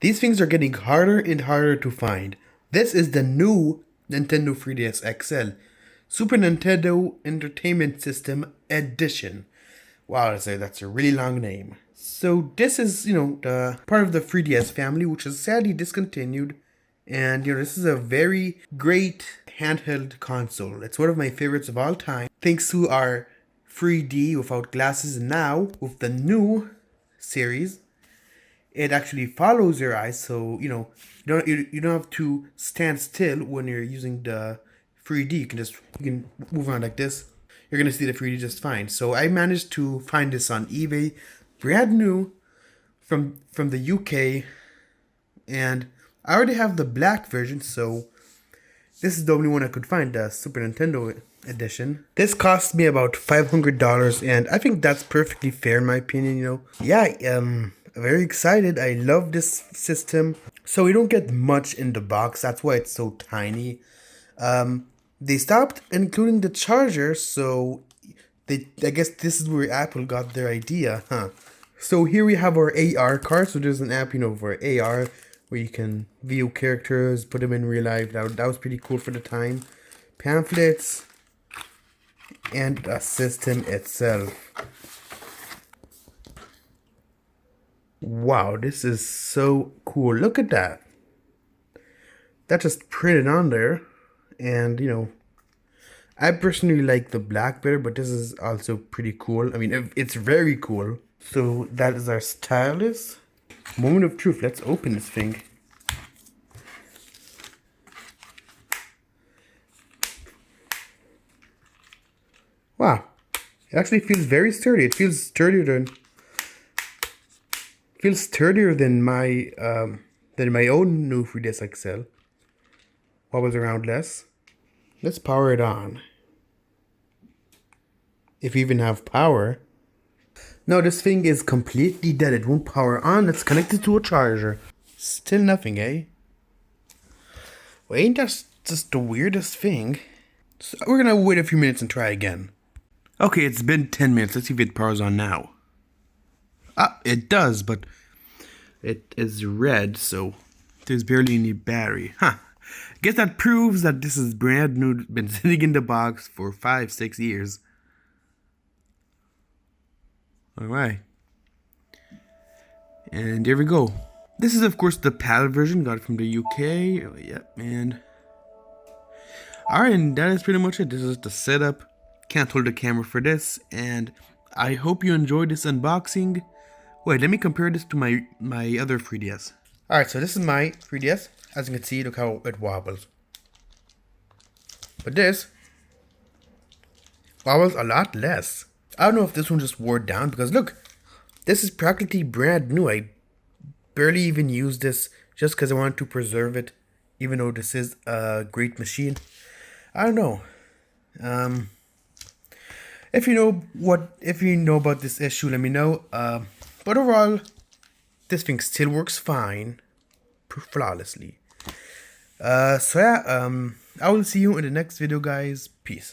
These things are getting harder and harder to find. This is the new Nintendo 3DS XL, Super Nintendo Entertainment System Edition. Wow, that's a really long name. So this is, the part of the 3DS family, which is sadly discontinued. And, this is a very great handheld console. It's one of my favorites of all time. Thanks to our 3D without glasses, and now with the new series, it actually follows your eyes, so you don't have to stand still when you're using the 3D. You can move around like this. You're gonna see the 3D just fine. So I managed to find this on eBay, brand new, from the UK, and I already have the black version, so this is the only one I could find, the Super Nintendo edition. This cost me about $500, and I think that's perfectly fair in my opinion. Yeah, very excited. I love this system. So we don't get much in the box. That's why it's so tiny. They stopped including the charger, so I guess this is where Apple got their idea, huh? So here we have our AR card. So there's an app, for AR where you can view characters, put them in real life. That was pretty cool for the time. Pamphlets and the system itself. Wow, this is so cool. Look at that. That just printed on there. And, I personally like the black better, but this is also pretty cool. I mean, it's very cool. So that is our stylus. Moment of truth. Let's open this thing. Wow. It actually feels very sturdy. It feels sturdier than my own new 3DS XL. Wobbles around less. Let's power it on. If we even have power. No, this thing is completely dead. It won't power on. It's connected to a charger. Still nothing, eh? Well, ain't that just the weirdest thing? So we're gonna wait a few minutes and try again. Okay, it's been 10 minutes. Let's see if it powers on now. Ah, it does, but it is red, so there's barely any battery. Huh. I guess that proves that this is brand new, been sitting in the box for 5-6 years. Alright. And there we go. This is, of course, the PAL version, got it from the UK. Oh, yep, and... Alright, and that is pretty much it. This is the setup. Can't hold the camera for this, and I hope you enjoyed this unboxing. Wait, let me compare this to my other 3DS. Alright, so this is my 3DS. As you can see, look how it wobbles. But this wobbles a lot less. I don't know if this one just wore down, because look, this is practically brand new. I barely even used this just because I wanted to preserve it, even though this is a great machine. I don't know. If you know about this issue, let me know. But overall, this thing still works fine, flawlessly. So yeah, I will see you in the next video, guys. Peace.